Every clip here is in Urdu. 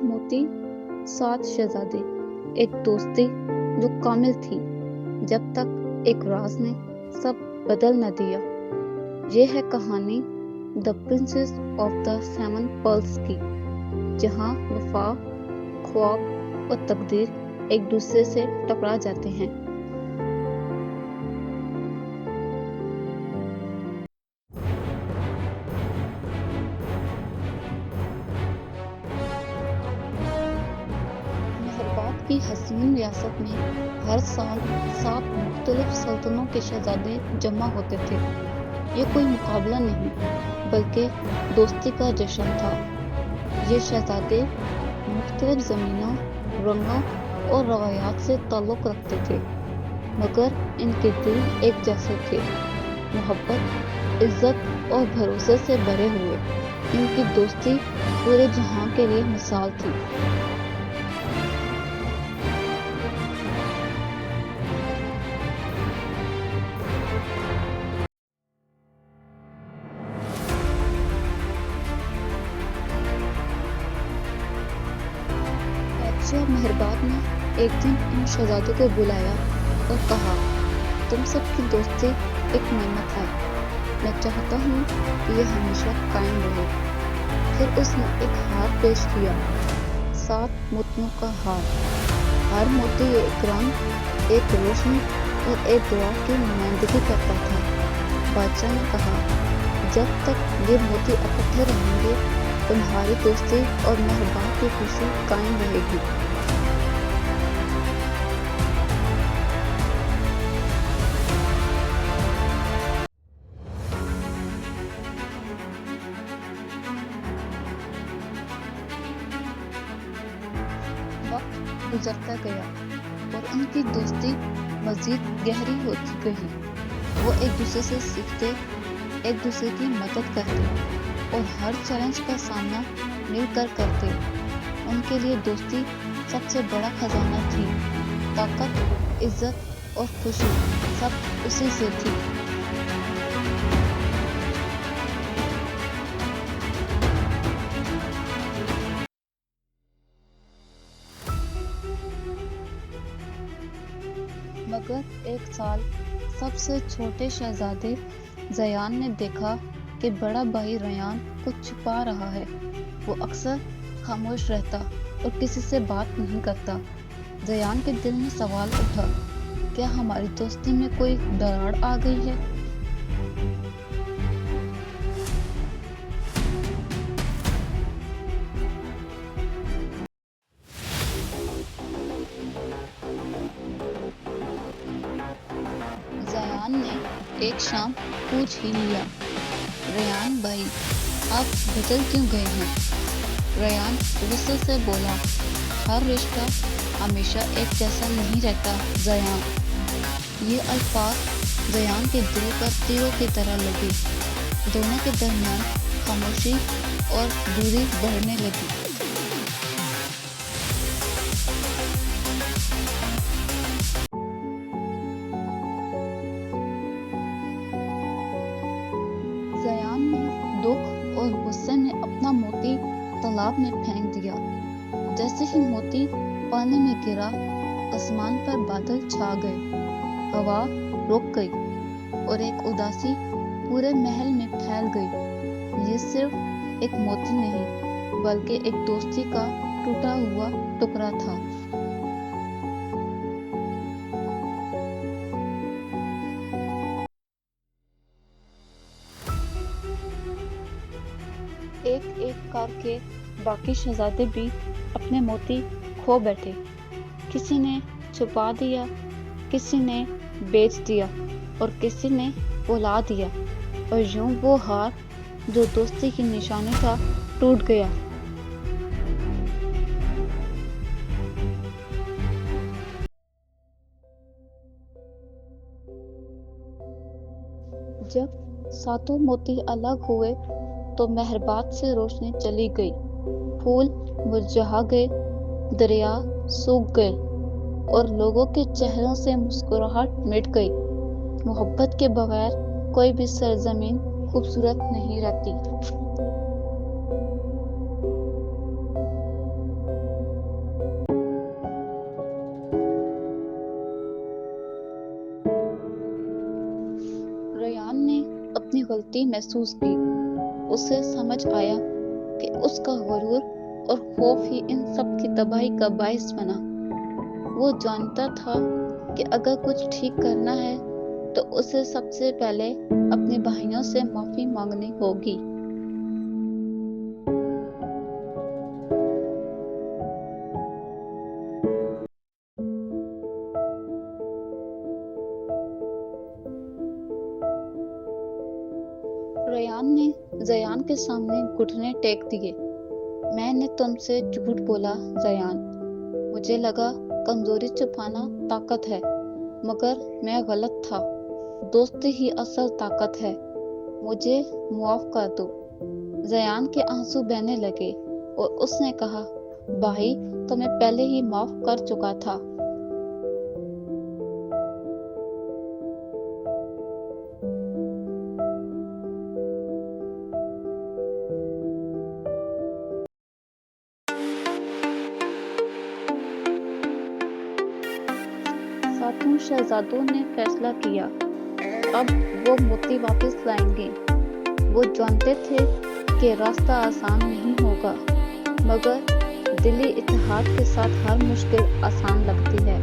موتی 7 شہزادے، ایک دوستی جو کامل تھی جب تک ایک راز نے سب بدل نہ دیا۔ یہ ہے کہانی دی پرنسس آف دی 7 پرلز کی، جہاں وفا، خواب اور تقدیر ایک دوسرے سے ٹکرا جاتے ہیں۔ مہربات کی حسین ریاست میں ہر سال 7 مختلف سلطنتوں کے شہزادے جمع ہوتے تھے۔ یہ کوئی مقابلہ نہیں بلکہ دوستی کا جشن تھا۔ یہ شہزادے مختلف زمینوں، رنگوں اور روایات سے تعلق رکھتے تھے، مگر ان کے دل ایک جیسے تھے، محبت، عزت اور بھروسے سے بھرے ہوئے۔ ان کی دوستی پورے جہاں کے لیے مثال تھی۔ بادشاہ مہربات نے ایک دن ان شہزادوں کو بلایا اور کہا، تم سب کی دوستی ایک نعمت ہے، میں چاہتا ہوں کہ یہ ہمیشہ قائم رہے۔ پھر اس نے ایک ہار پیش کیا، 7 موتیوں کا ہار۔ ہر موتی ایک رنگ، ایک روشنی اور ایک دعا کی نمائندگی کرتا تھا۔ بادشاہ نے کہا، جب تک یہ موتی اکٹھے رہیں گے تمہاری دوستی اور مہربات کی خوشی قائم رہے گی۔ وقت گزرتا گیا اور ان کی دوستی مزید گہری ہوتی گئی۔ وہ ایک دوسرے سے سیکھتے، ایک دوسرے کی مدد کرتے اور ہر چیلنج کا سامنا مل کر کرتے۔ ان کے لیے دوستی سب سے بڑا خزانہ تھی۔ طاقت، عزت اور خوشی سب اسی سے تھی۔ مگر ایک سال سب سے چھوٹے شہزادے زیان نے دیکھا کہ بڑا بھائی ریان کچھ چھپا رہا ہے۔ وہ اکثر خاموش رہتا اور کسی سے بات نہیں کرتا۔ زیان کے دل میں سوال اٹھا، کیا ہماری دوستی میں کوئی دراڑ آ گئی ہے؟ زیان نے ایک شام پوچھ ہی لیا، ریان بھائی، آپ بدل کیوں گئے ہیں؟ ریان غصے سے بولا، ہر رشتہ ہمیشہ ایک جیسا نہیں رہتا زیان۔ یہ الفاظ زیان کے دل پر تیروں کی طرح لگے۔ دونوں کے درمیان خاموشی اور دوری بڑھنے لگی۔ زیان نے دکھ اور غصے میں اپنا موتی تالاب میں پھینک دیا۔ جیسے ہی موتی پانی میں گرا، آسمان پر بادل چھا گئے، ہوا رک گئی اور ایک اداسی پورے محل میں پھیل گئی۔ یہ صرف ایک موتی نہیں بلکہ ایک دوستی کا ٹوٹا ہوا ٹکڑا تھا۔ ایک ایک کر کے باقی شہزادے بھی اپنے موتی کھو بیٹھے۔ کسی نے چھپا دیا، کسی نے بیچ دیا اور کسی نے بھلا دیا، اور یوں وہ ہار جو دوستی کی نشانی تھا ٹوٹ گیا۔ جب 7 موتی الگ ہوئے تو مہربات سے روشنی چلی گئی، پھول مرجھا گئے، دریا سوکھ گئے اور لوگوں کے چہروں سے مسکراہٹ مٹ گئی۔ محبت کے بغیر کوئی بھی سرزمین خوبصورت نہیں رہتی۔ اپنی غلطی محسوس کی۔ اسے سمجھ آیا کہ اس کا غرور اور خوف ہی ان سب کی تباہی کا باعث بنا۔ وہ جانتا تھا کہ اگر کچھ ٹھیک کرنا ہے تو اسے سب سے پہلے اپنے بھائیوں سے معافی مانگنی ہوگی۔ ریان نے زیان کے سامنے گھٹنے ٹیک دیے۔ میں نے تم سے جھوٹ بولا زیان، مجھے لگا کمزوری چھپانا طاقت ہے، مگر میں غلط تھا، دوستی ہی اصل طاقت ہے، مجھے معاف کر دو۔ زیان کے آنسو بہنے لگے اور اس نے کہا، بھائی تمہیں پہلے ہی معاف کر چکا تھا۔ ساتوں شہزادوں نے فیصلہ کیا، اب وہ موتی واپس لائیں گے۔ وہ جانتے تھے کہ راستہ آسان نہیں ہوگا، مگر دلی اتحاد کے ساتھ ہر مشکل آسان لگتی ہے۔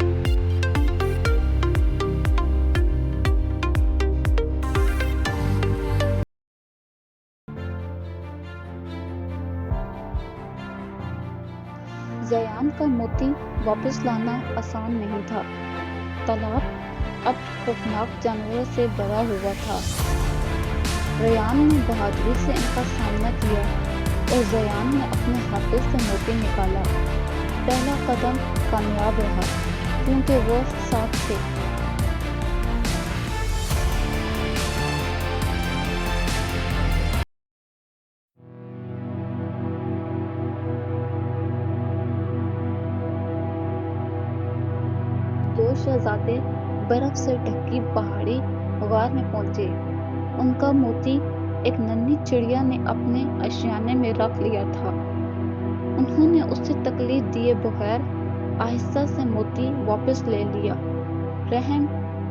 زیان کا موتی واپس لانا آسان نہیں تھا۔ تالاب اب خوفناک جانوروں سے بھرا ہوا تھا۔ ریان نے بہادری سے ان کا سامنا کیا اور زیان نے اپنے ہاتھوں سے موتی نکالا۔ پہلا قدم کامیاب رہا کیونکہ وہ ساتھ تھے۔ دو شہزادے برف سے ڈھکی پہاڑی غار میں پہنچے۔ ان کا موتی ایک ننھی چڑیا نے اپنے آشیانے میں رکھ لیا تھا۔ انہوں نے اسے تکلیف دیے بغیر آہستہ سے موتی واپس لے لیا۔ رحم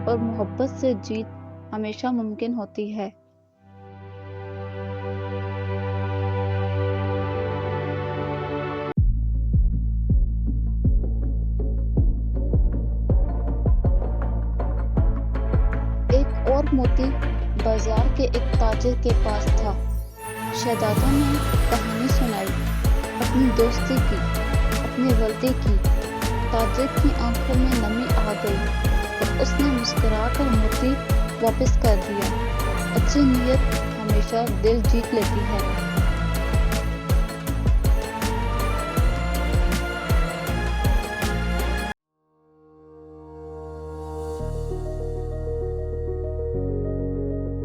اور محبت سے جیت ہمیشہ ممکن ہوتی ہے۔ ایک اور موتی بازار کے ایک تاجر کے پاس تھا۔ شہزادوں نے کہانی سنائی، اپنی دوستی کی، اپنی غلطی کی۔ تاجر کی آنکھوں میں نمی آ گئی اور اس نے مسکرا کر موتی واپس کر دیا۔ اچھی نیت ہمیشہ دل جیت لیتی ہے۔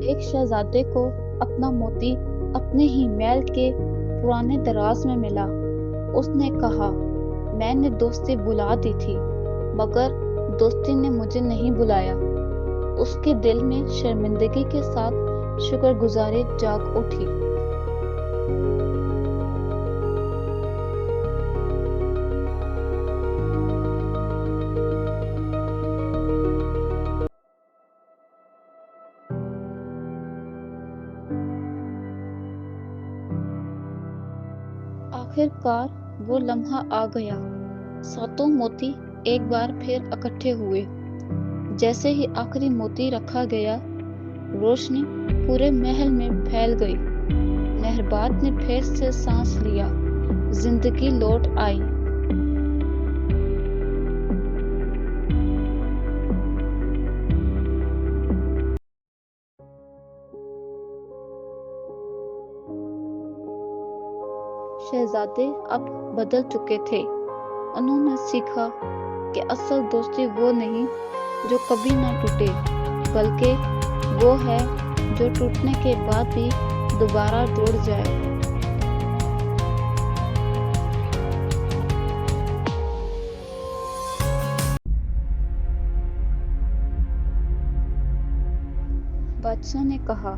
ایک شہزادے کو اپنا موتی اپنے ہی محل کے پرانے دراز میں ملا۔ اس نے کہا، میں نے دوستی بلا دی تھی، مگر دوستی نے مجھے نہیں بلایا۔ اس کے دل میں شرمندگی کے ساتھ شکر گزاری جاگ اٹھی۔ آخر کار وہ لمحہ آ گیا۔ ساتوں موتی ایک بار پھر اکٹھے ہوئے۔ جیسے ہی آخری موتی رکھا گیا، روشنی پورے محل میں پھیل گئی۔ مہربات نے پھر سے سانس لیا، زندگی لوٹ آئی۔ شہزادے اب بدل چکے تھے۔ انہوں نے سیکھا کہ اصل دوستی وہ نہیں جو کبھی نہ ٹوٹے، بلکہ وہ ہے جو ٹوٹنے کے بعد بھی دوبارہ جڑ جائے۔ بادشاہ نے کہا،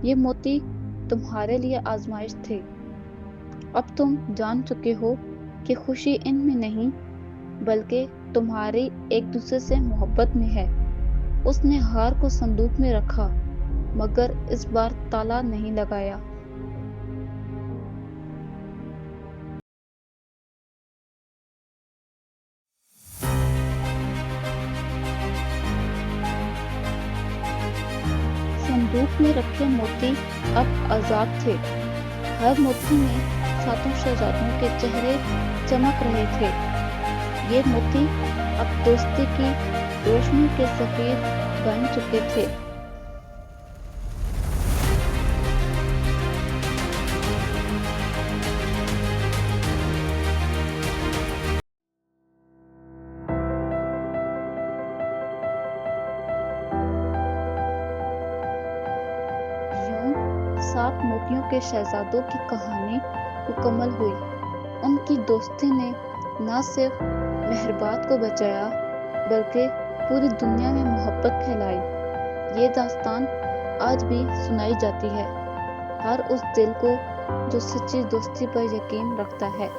یہ موتی تمہارے لیے آزمائش تھے۔ اب تم جان چکے ہو کہ خوشی ان میں نہیں، بلکہ تمہاری ایک دوسرے سے محبت میں ہے۔ اس نے ہار کو صندوق میں رکھا مگر اس بار تالا نہیں لگایا۔ صندوق میں رکھے موتی اب آزاد تھے۔ ہر موتی میں 7 شہزادوں کے چہرے چمک رہے تھے۔ یہ موتی اب دوستی کی روشنی کے سفیر بن چکے تھے۔ یوں 7 موتیوں کے شہزادوں کی کہانی مکمل ہوئی۔ ان کی دوستی نے نہ صرف مہربات کو بچایا بلکہ پوری دنیا میں محبت پھیلائی۔ یہ داستان آج بھی سنائی جاتی ہے، ہر اس دل کو جو سچی دوستی پر یقین رکھتا ہے۔